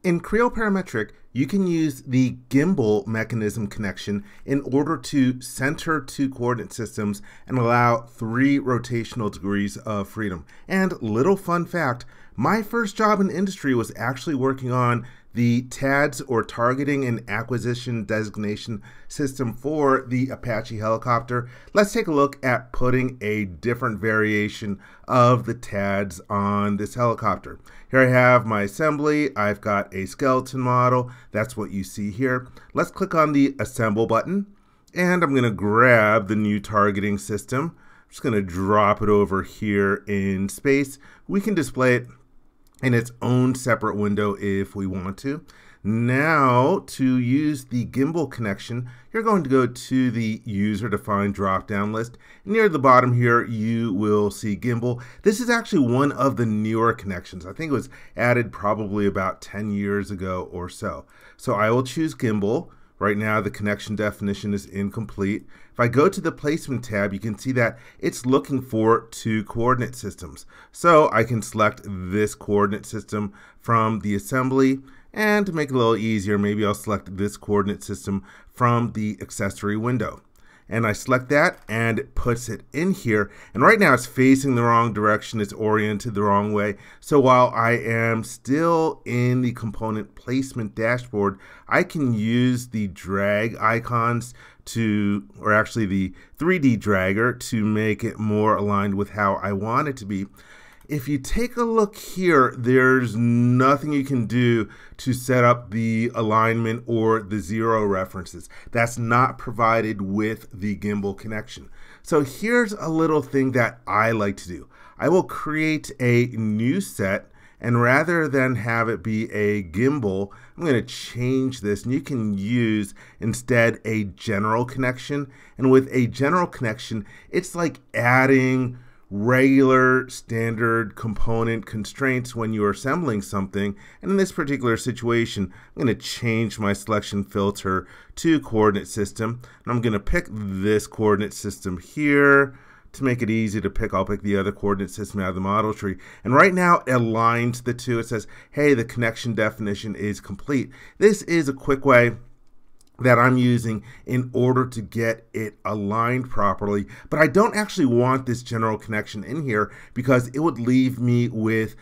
In Creo Parametric, you can use the gimbal mechanism connection in order to center two coordinate systems and allow 3 rotational degrees of freedom. And little fun fact, my first job in industry was actually working on the TADS, or Targeting and Acquisition Designation System, for the Apache helicopter. Let's take a look at putting a different variation of the TADS on this helicopter. Here I have my assembly. I've got a skeleton model. That's what you see here. Let's click on the Assemble button, and I'm going to grab the new targeting system. I'm just going to drop it over here in space. We can display it in its own separate window if we want to. Now, to use the gimbal connection, you're going to go to the user-defined drop-down list. Near the bottom here, you will see gimbal. This is actually one of the newer connections. I think it was added probably about 10 years ago or so. So I will choose gimbal. Right now, the connection definition is incomplete. If I go to the placement tab, you can see that it's looking for 2 coordinate systems. So I can select this coordinate system from the assembly, and to make it a little easier, maybe I'll select this coordinate system from the accessory window. And I select that, and it puts it in here. And right now it's facing the wrong direction, it's oriented the wrong way. So while I am still in the component placement dashboard, I can use the drag icons to, or actually the 3D dragger, to make it more aligned with how I want it to be. If you take a look here, there's nothing you can do to set up the alignment or the 0 references. That's not provided with the gimbal connection. So here's a little thing that I like to do. I will create a new set, and rather than have it be a gimbal, I'm going to change this, and you can use instead a general connection. And with a general connection, it's like adding regular standard component constraints when you're assembling something. And in this particular situation, I'm going to change my selection filter to coordinate system, and I'm going to pick this coordinate system here. To make it easy to pick, I'll pick the other coordinate system out of the model tree. And right now it aligns the two. It says, hey, the connection definition is complete. This is a quick way that I'm using in order to get it aligned properly. But I don't actually want this general connection in here because it would leave me with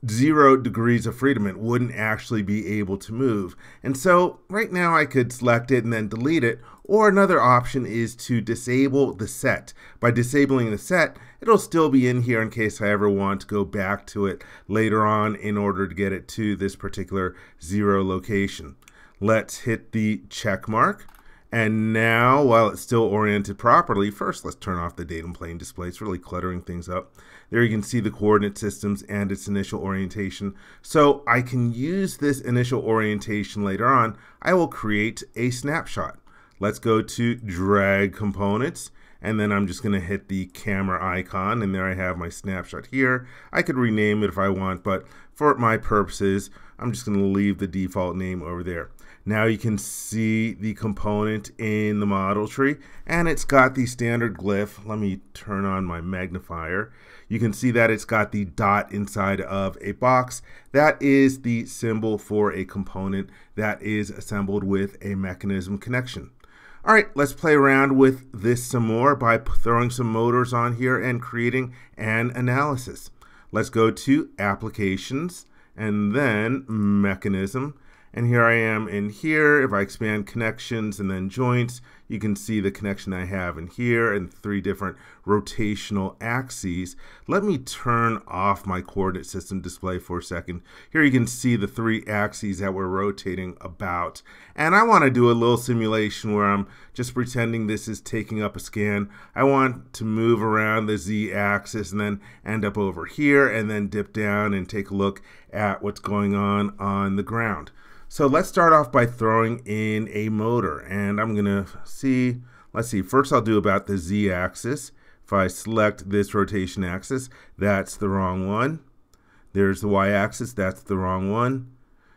0 degrees of freedom. It wouldn't actually be able to move. And so right now I could select it and then delete it. Or another option is to disable the set. By disabling the set, it'll still be in here in case I ever want to go back to it later on in order to get it to this particular 0 location. Let's hit the check mark. And now, while it's still oriented properly, first let's turn off the datum plane display. It's really cluttering things up. There you can see the coordinate systems and its initial orientation. So I can use this initial orientation later on. I will create a snapshot. Let's go to drag components, and then I'm just going to hit the camera icon, and there I have my snapshot here. I could rename it if I want, but for my purposes, I'm just going to leave the default name over there. Now you can see the component in the model tree, and it's got the standard glyph. Let me turn on my magnifier. You can see that it's got the dot inside of a box. That is the symbol for a component that is assembled with a mechanism connection. All right, let's play around with this some more by throwing some motors on here and creating an analysis. Let's go to Applications and then Mechanism. And here I am in here. If I expand connections and then joints, you can see the connection I have in here and 3 different rotational axes. Let me turn off my coordinate system display for a second. Here you can see the 3 axes that we're rotating about. And I want to do a little simulation where I'm just pretending this is taking up a scan. I want to move around the z-axis and then end up over here and then dip down and take a look at what's going on the ground. So let's start off by throwing in a motor, and I'm gonna see, let's see, first I'll do about the z-axis. If I select this rotation axis, that's the wrong one. There's the y-axis, that's the wrong one.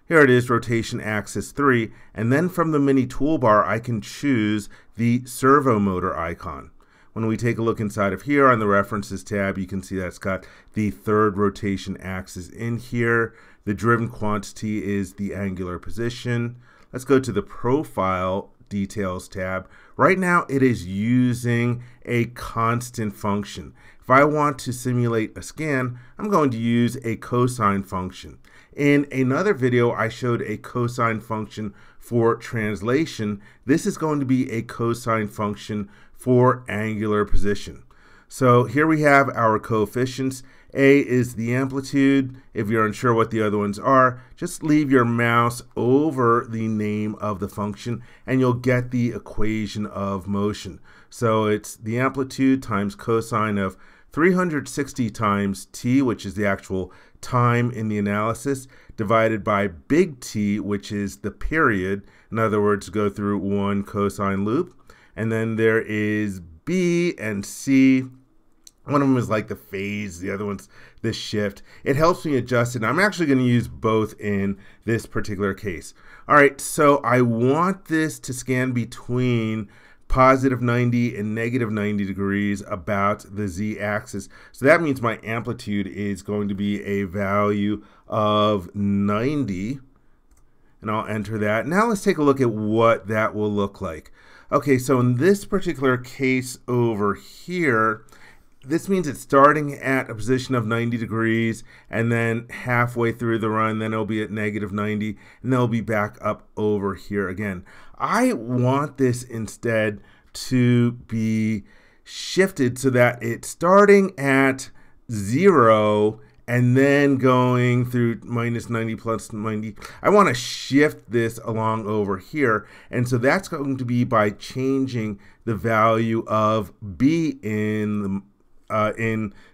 Here it is, rotation axis 3, and then from the mini toolbar I can choose the servo motor icon. When we take a look inside of here on the References tab, you can see that it's got the 3rd rotation axis in here. The driven quantity is the angular position. Let's go to the Profile Details tab. Right now it is using a constant function. If I want to simulate a scan, I'm going to use a cosine function. In another video, I showed a cosine function for translation. This is going to be a cosine function for angular position. So here we have our coefficients. A is the amplitude. If you're unsure what the other ones are, just leave your mouse over the name of the function and you'll get the equation of motion. So it's the amplitude times cosine of 360 times t, which is the actual time in the analysis, divided by big T, which is the period. In other words, go through one cosine loop. And then there is B and C. One of them is like the phase, the other one's the shift. It helps me adjust it. And I'm actually going to use both in this particular case. All right, so I want this to scan between positive 90 and negative 90 degrees about the z-axis. So that means my amplitude is going to be a value of 90. And I'll enter that. Now let's take a look at what that will look like. Okay, so in this particular case over here, this means it's starting at a position of 90 degrees and then halfway through the run, then it'll be at negative 90 and then it'll be back up over here again. I want this instead to be shifted so that it's starting at 0 and then going through minus 90 plus 90. I want to shift this along over here, and so that's going to be by changing the value of B in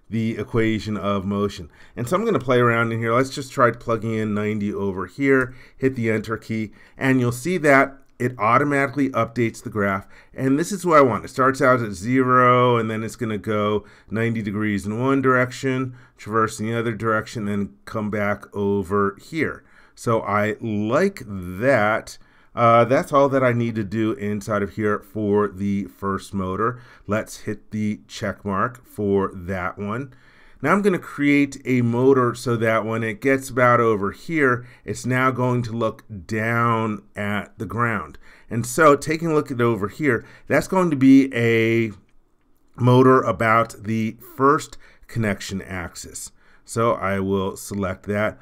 the equation of motion. And so I'm going to play around in here. Let's just try plugging in 90 over here, hit the enter key, and you'll see that it automatically updates the graph. And this is what I want. It starts out at 0, and then it's going to go 90 degrees in one direction, traverse in the other direction, then come back over here. So I like that. That's all that I need to do inside of here for the first motor. Let's hit the check mark for that one. Now I'm going to create a motor so that when it gets about over here, it's now going to look down at the ground. And so taking a look at over here, that's going to be a motor about the first connection axis. So I will select that.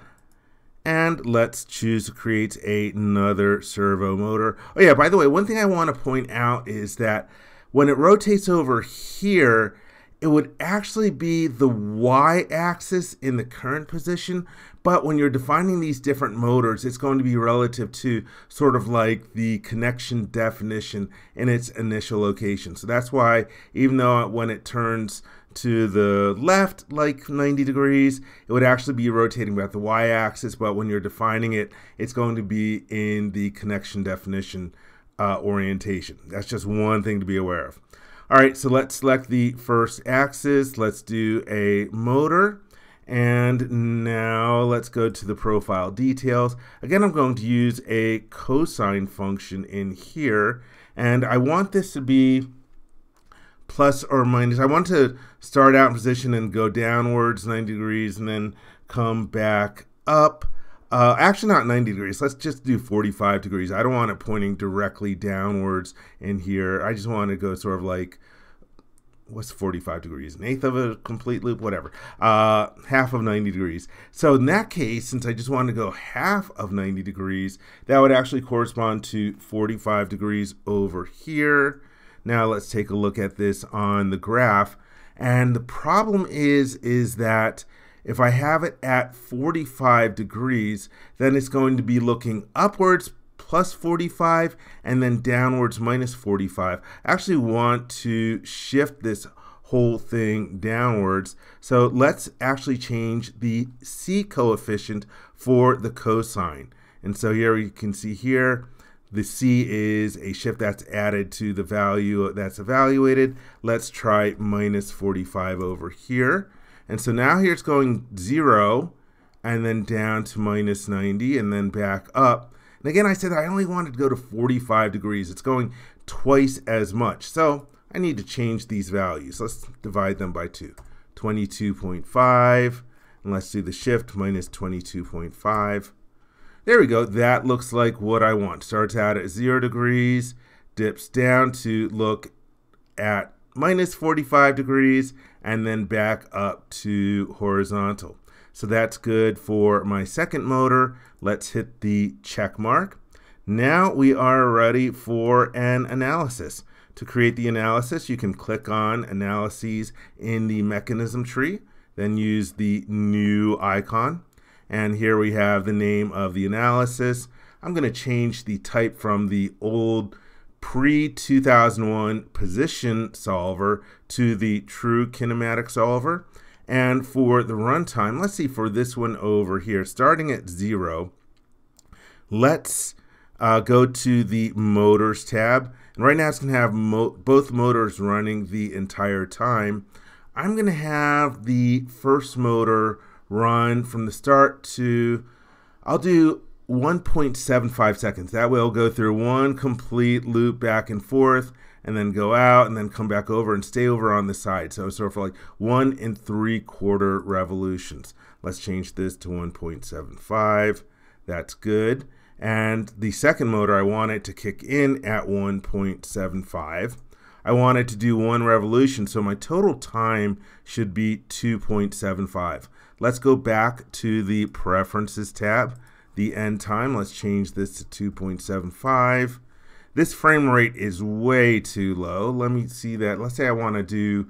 And let's choose to create another servo motor. Oh yeah, by the way, one thing I want to point out is that when it rotates over here, it would actually be the y-axis in the current position, but when you're defining these different motors, it's going to be relative to sort of like the connection definition in its initial location. So that's why even though when it turns to the left like 90 degrees, it would actually be rotating about the y-axis, but when you're defining it, it's going to be in the connection definition orientation. That's just one thing to be aware of. All right, so let's select the first axis. Let's do a motor. And now let's go to the profile details. Again, I'm going to use a cosine function in here. And I want this to be plus or minus. I want to start out in position and go downwards 90 degrees and then come back up. Actually not 90 degrees, let's just do 45 degrees. I don't want it pointing directly downwards in here. I just want to go sort of like, what's 45 degrees? An eighth of a complete loop, whatever. Half of 90 degrees. So in that case, since I just want to go half of 90 degrees, that would actually correspond to 45 degrees over here. Now let's take a look at this on the graph. And the problem is that if I have it at 45 degrees, then it's going to be looking upwards plus 45 and then downwards minus 45. I actually want to shift this whole thing downwards. So let's actually change the C coefficient for the cosine. And so here you can see here, the C is a shift that's added to the value that's evaluated. Let's try minus 45 over here. And so now here it's going 0 and then down to minus 90 and then back up. And again, I said I only wanted to go to 45 degrees. It's going twice as much. So I need to change these values. Let's divide them by 2. 22.5. And let's do the shift, minus 22.5. There we go. That looks like what I want. Starts out at 0 degrees, dips down to look at minus 45 degrees, and then back up to horizontal. So that's good for my second motor. Let's hit the check mark. Now we are ready for an analysis. To create the analysis, you can click on Analyses in the mechanism tree, then use the new icon. And here we have the name of the analysis. I'm going to change the type from the old pre-2001 position solver to the true kinematic solver. And for the runtime, let's see, for this one over here, starting at 0, let's go to the Motors tab. And right now it's going to have both motors running the entire time. I'm going to have the first motor run from the start to, I'll do 1.75 seconds. That way I'll go through one complete loop back and forth, and then go out and then come back over and stay over on the side. So sort of like 1 3/4 revolutions. Let's change this to 1.75. That's good. And the second motor, I want it to kick in at 1.75. I want it to do 1 revolution, so my total time should be 2.75. Let's go back to the Preferences tab. The end time, let's change this to 2.75. This frame rate is way too low. Let me see that. Let's say I want to do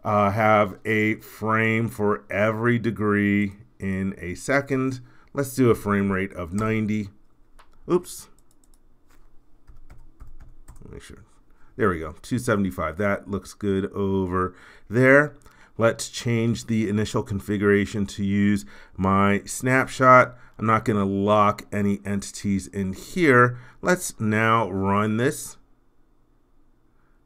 have a frame for every degree in a second. Let's do a frame rate of 90. Oops. Make sure. There we go. 275. That looks good over there. Let's change the initial configuration to use my snapshot. I'm not going to lock any entities in here. Let's now run this.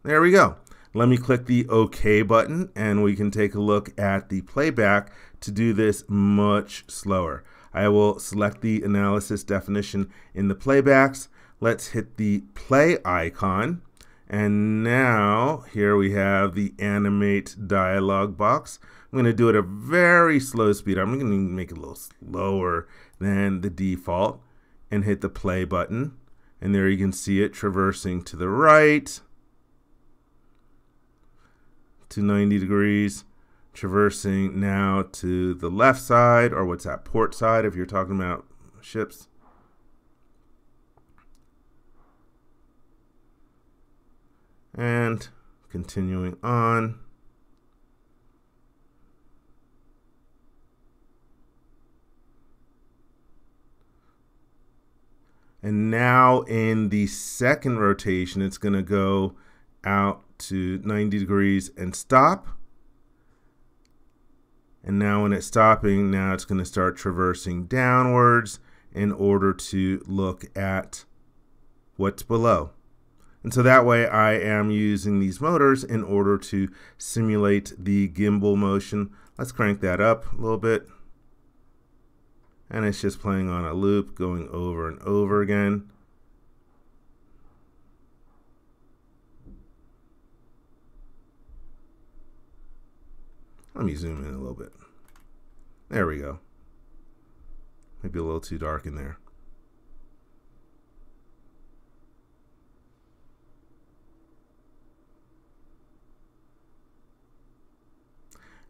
There we go. Let me click the OK button, and we can take a look at the playback to do this much slower. I will select the analysis definition in the playbacks. Let's hit the play icon. And now here we have the animate dialog box. I'm going to do it at a very slow speed. I'm going to make it a little slower than the default and hit the play button. And there you can see it traversing to the right to 90 degrees, traversing now to the left side, or what's that, port side if you're talking about ships. And continuing on. And now in the second rotation, it's going to go out to 90 degrees and stop. And now when it's stopping, now it's going to start traversing downwards in order to look at what's below. And so that way I am using these motors in order to simulate the gimbal motion. Let's crank that up a little bit. And it's just playing on a loop, going over and over again. Let me zoom in a little bit. There we go. Maybe a little too dark in there.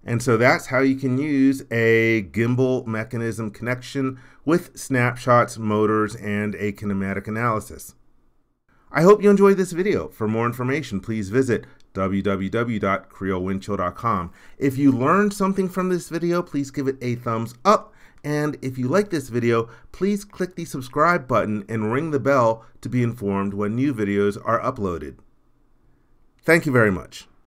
And so that's how you can use a gimbal mechanism connection with snapshots, motors, and a kinematic analysis. I hope you enjoyed this video. For more information, please visit www.creowindchill.com. If you learned something from this video, please give it a thumbs up. And if you like this video, please click the subscribe button and ring the bell to be informed when new videos are uploaded. Thank you very much.